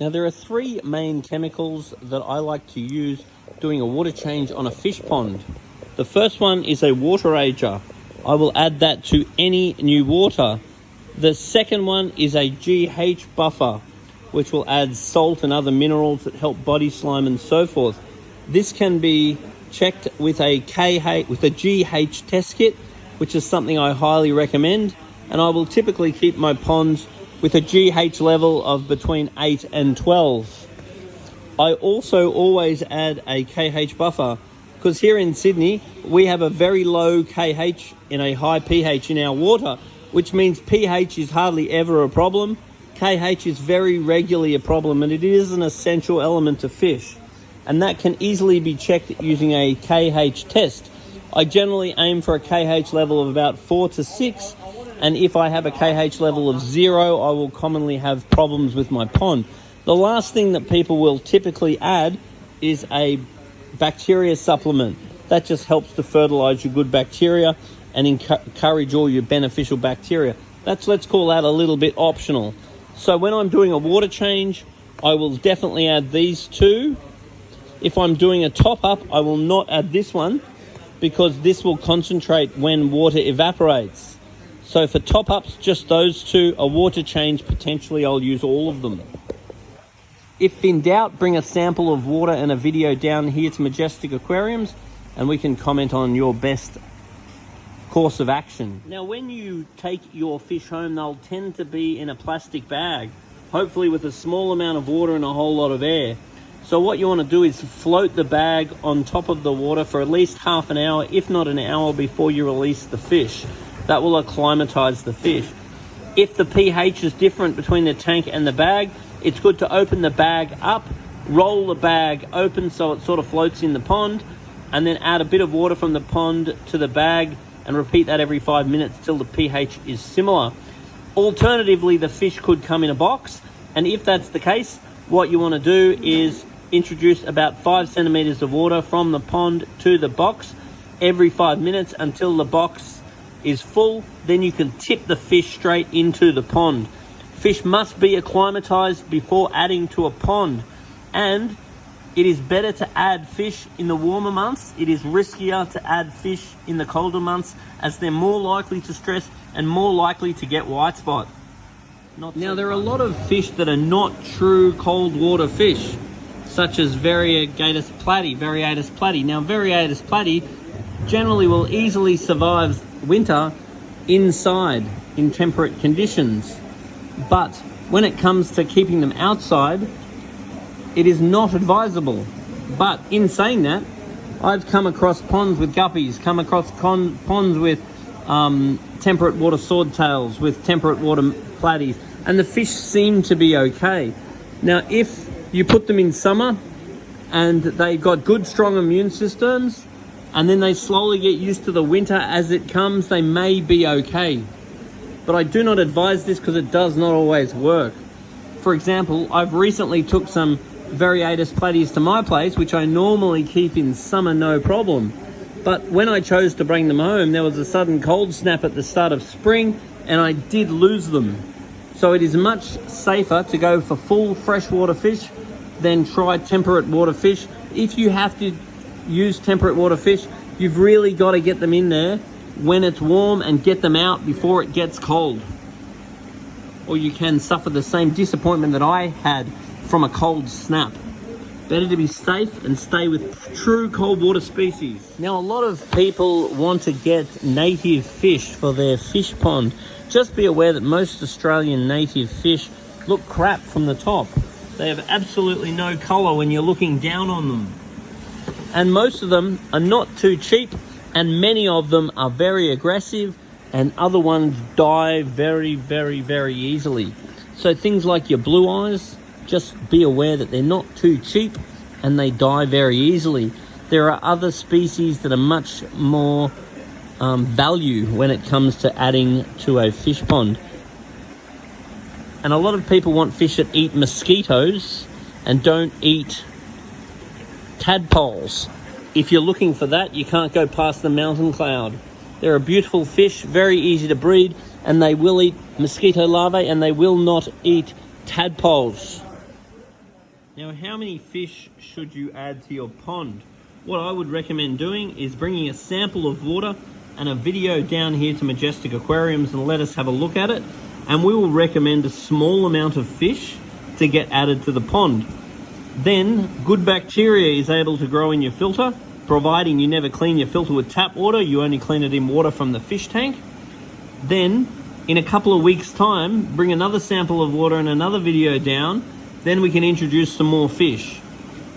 Now there are three main chemicals that I like to use doing a water change on a fish pond. The first one is a water ager. I will add that to any new water. The second one is a GH buffer, which will add salt and other minerals that help body slime and so forth. This can be checked with a GH test kit, which is something I highly recommend, and I will typically keep my ponds with a GH level of between 8 and 12. I also always add a KH buffer, because here in Sydney we have a very low KH in a high pH in our water, which means pH is hardly ever a problem. KH is very regularly a problem, and it is an essential element to fish, and that can easily be checked using a KH test. I generally aim for a KH level of about 4 to 6, and if I have a KH level of 0, I will commonly have problems with my pond. The last thing that people will typically add is a bacteria supplement. That just helps to fertilize your good bacteria and encourage all your beneficial bacteria. Let's call that a little bit optional. So when I'm doing a water change, I will definitely add these two. If I'm doing a top-up, I will not add this one, because this will concentrate when water evaporates. So for top-ups, just those two. A water change, potentially I'll use all of them. If in doubt, bring a sample of water and a video down here to Majestic Aquariums, and we can comment on your best course of action. Now, when you take your fish home, they'll tend to be in a plastic bag, hopefully with a small amount of water and a whole lot of air. So what you want to do is float the bag on top of the water for at least half an hour, if not an hour, before you release the fish. That will acclimatize the fish. If the pH is different between the tank and the bag, it's good to open the bag up, roll the bag open so it sort of floats in the pond, and then add a bit of water from the pond to the bag and repeat that every 5 minutes till the pH is similar. Alternatively, the fish could come in a box, and if that's the case, what you want to do is introduce about 5 centimeters of water from the pond to the box every 5 minutes until the box is full. Then you can tip the fish straight into the pond. Fish must be acclimatized before adding to a pond, and it is better to add fish in the warmer months. It is riskier to add fish in the colder months, as they're more likely to stress and more likely to get white spot. Now, there are a lot of fish that are not true cold water fish, such as Variegatus platy. Now, Variegatus platy generally will easily survive winter inside in temperate conditions, but when it comes to keeping them outside, it is not advisable. But in saying that, I've come across ponds with guppies, come across ponds with temperate water swordtails, with temperate water platies, and the fish seem to be okay. Now, if you put them in summer and they've got good, strong immune systems, and then they slowly get used to the winter as it comes, they may be okay. But I do not advise this, because it does not always work. For example, I've recently took some Variegatus platies to my place, which I normally keep in summer no problem. But when I chose to bring them home, there was a sudden cold snap at the start of spring, and I did lose them. So it is much safer to go for full freshwater fish than try temperate water fish. If you have to use temperate water fish, you've really got to get them in there when it's warm and get them out before it gets cold. Or you can suffer the same disappointment that I had from a cold snap. Better to be safe and stay with true cold water species. Now, a lot of people want to get native fish for their fish pond. Just be aware that most Australian native fish look crap from the top. They have absolutely no colour when you're looking down on them. And most of them are not too cheap, and many of them are very aggressive, and other ones die very, very, very easily. So things like your blue eyes, just be aware that they're not too cheap and they die very easily. There are other species that are much more value when it comes to adding to a fish pond. And a lot of people want fish that eat mosquitoes and don't eat tadpoles. If you're looking for that, you can't go past the mountain cloud. They're a beautiful fish, very easy to breed, and they will eat mosquito larvae, and they will not eat tadpoles. Now, how many fish should you add to your pond? What I would recommend doing is bringing a sample of water and a video down here to Majestic Aquariums and let us have a look at it. And we will recommend a small amount of fish to get added to the pond. Then good bacteria is able to grow in your filter, providing you never clean your filter with tap water, you only clean it in water from the fish tank. Then in a couple of weeks' time, bring another sample of water and another video down, then we can introduce some more fish.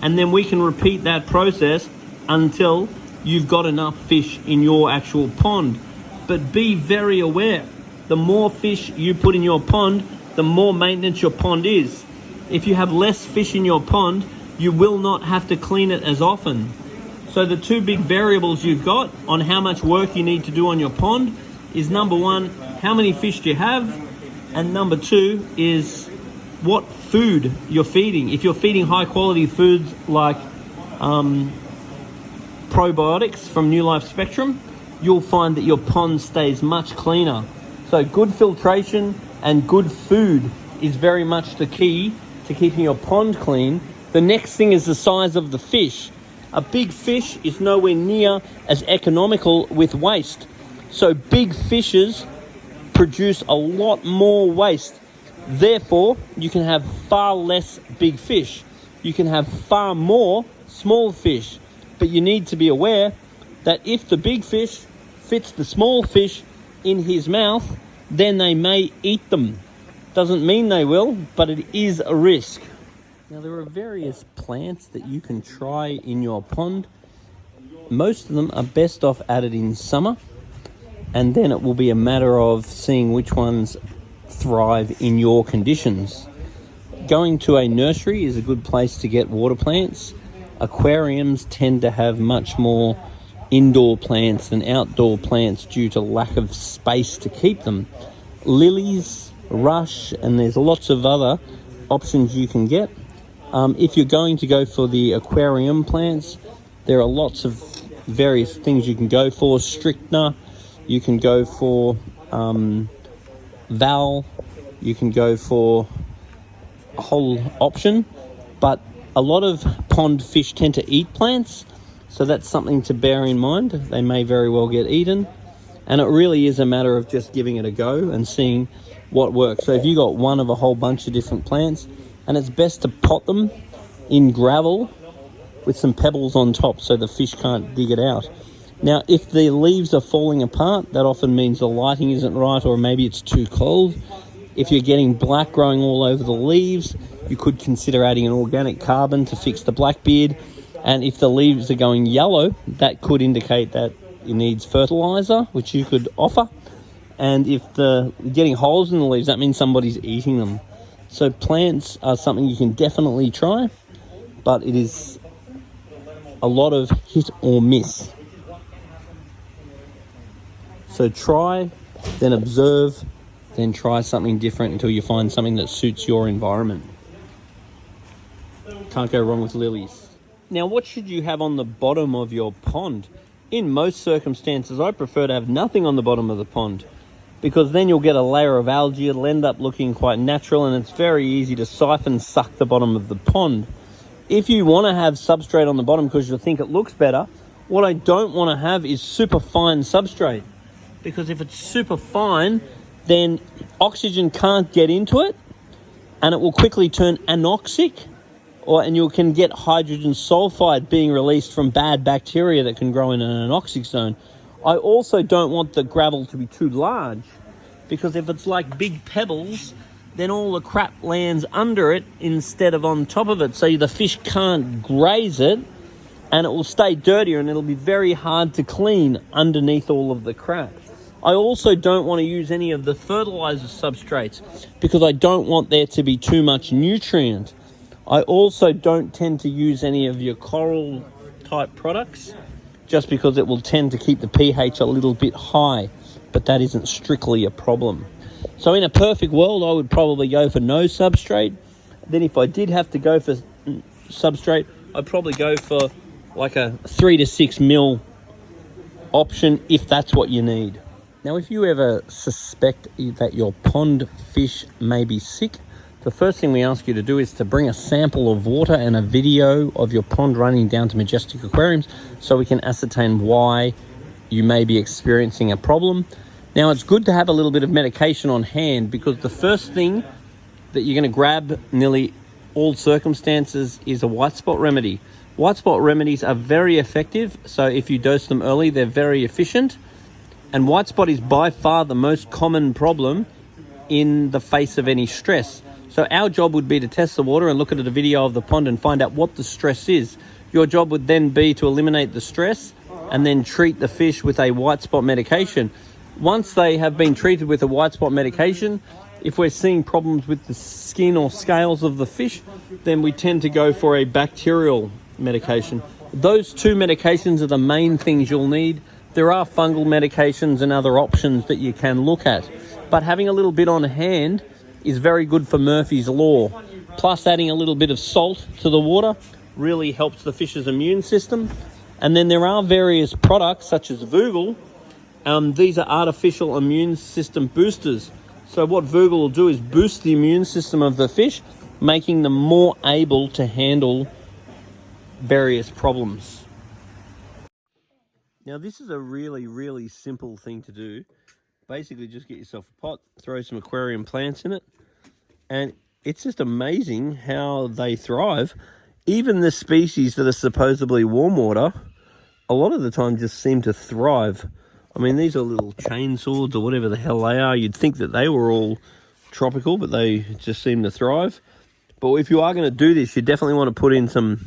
And then we can repeat that process until you've got enough fish in your actual pond. But be very aware, the more fish you put in your pond, the more maintenance your pond is. If you have less fish in your pond, you will not have to clean it as often. So the two big variables you've got on how much work you need to do on your pond is number one, how many fish do you have? And number two is what food you're feeding. If you're feeding high quality foods like probiotics from New Life Spectrum, you'll find that your pond stays much cleaner. So good filtration and good food is very much the key to keeping your pond clean. The next thing is the size of the fish. A big fish is nowhere near as economical with waste. So big fishes produce a lot more waste. Therefore, you can have far less big fish. You can have far more small fish. But you need to be aware that if the big fish fits the small fish in his mouth, then they may eat them. Doesn't mean they will, but it is a risk. Now, there are various plants that you can try in your pond. Most of them are best off added in summer, and then it will be a matter of seeing which ones thrive in your conditions. Going to a nursery is a good place to get water plants. Aquariums tend to have much more indoor plants than outdoor plants due to lack of space to keep them. Lilies, rush, and there's lots of other options you can get. If you're going to go for the aquarium plants, there are lots of various things you can go for. Strychnia, you can go for Val, you can go for a whole option, but a lot of pond fish tend to eat plants, so that's something to bear in mind. They may very well get eaten, and it really is a matter of just giving it a go and seeing what works. So if you got one of a whole bunch of different plants, and it's best to pot them in gravel with some pebbles on top so the fish can't dig it out. Now, if the leaves are falling apart, that often means the lighting isn't right, or maybe it's too cold. If you're getting black growing all over the leaves, you could consider adding an organic carbon to fix the blackbeard. And if the leaves are going yellow, that could indicate that it needs fertilizer, which you could offer. And if you're getting holes in the leaves, that means somebody's eating them. So plants are something you can definitely try, but it is a lot of hit or miss. So try, then observe, then try something different until you find something that suits your environment. Can't go wrong with lilies. Now, what should you have on the bottom of your pond? In most circumstances, I prefer to have nothing on the bottom of the pond, because then you'll get a layer of algae. It'll end up looking quite natural, and it's very easy to siphon suck the bottom of the pond. If you want to have substrate on the bottom because you think it looks better, what I don't want to have is super fine substrate, because if it's super fine, then oxygen can't get into it, and it will quickly turn anoxic, and you can get hydrogen sulfide being released from bad bacteria that can grow in an anoxic zone. I also don't want the gravel to be too large, because if it's like big pebbles, then all the crap lands under it instead of on top of it, so the fish can't graze it, and it will stay dirtier, and it'll be very hard to clean underneath all of the crap. I also don't want to use any of the fertilizer substrates, because I don't want there to be too much nutrient. I also don't tend to use any of your coral type products, just because it will tend to keep the pH a little bit high, but that isn't strictly a problem. So in a perfect world, I would probably go for no substrate. Then if I did have to go for substrate, I'd probably go for like a 3 to 6 mil option if that's what you need. Now, if you ever suspect that your pond fish may be sick, the first thing we ask you to do is to bring a sample of water and a video of your pond running down to Majestic Aquariums so we can ascertain why you may be experiencing a problem. Now, it's good to have a little bit of medication on hand, because the first thing that you're going to grab nearly all circumstances is a white spot remedy. White spot remedies are very effective, so if you dose them early, they're very efficient. And white spot is by far the most common problem in the face of any stress. So our job would be to test the water and look at a video of the pond and find out what the stress is. Your job would then be to eliminate the stress and then treat the fish with a white spot medication. Once they have been treated with a white spot medication, if we're seeing problems with the skin or scales of the fish, then we tend to go for a bacterial medication. Those two medications are the main things you'll need. There are fungal medications and other options that you can look at, but having a little bit on hand is very good for Murphy's Law. Plus, adding a little bit of salt to the water really helps the fish's immune system. And then there are various products such as Vogel. These are artificial immune system boosters. So what Vogel will do is boost the immune system of the fish, making them more able to handle various problems. Now, this is a really, really simple thing to do. Basically, just get yourself a pot, throw some aquarium plants in it, and it's just amazing how they thrive. Even the species that are supposedly warm water, a lot of the time just seem to thrive. I mean, these are little chain swords or whatever the hell they are. You'd think that they were all tropical, but they just seem to thrive. But if you are going to do this, you definitely want to put in some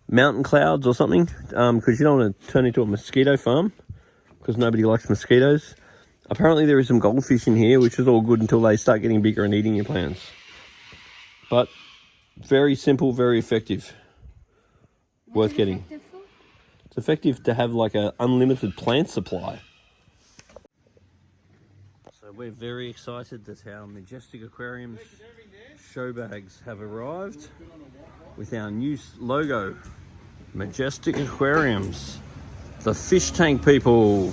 mountain clouds or something, because you don't want to turn into a mosquito farm, because nobody likes mosquitoes. Apparently there is some goldfish in here, which is all good until they start getting bigger and eating your plants. But very simple, very effective. Worth getting. It's effective to have like an unlimited plant supply. So we're very excited that our Majestic Aquariums show bags have arrived with our new logo, Majestic Aquariums, the fish tank people.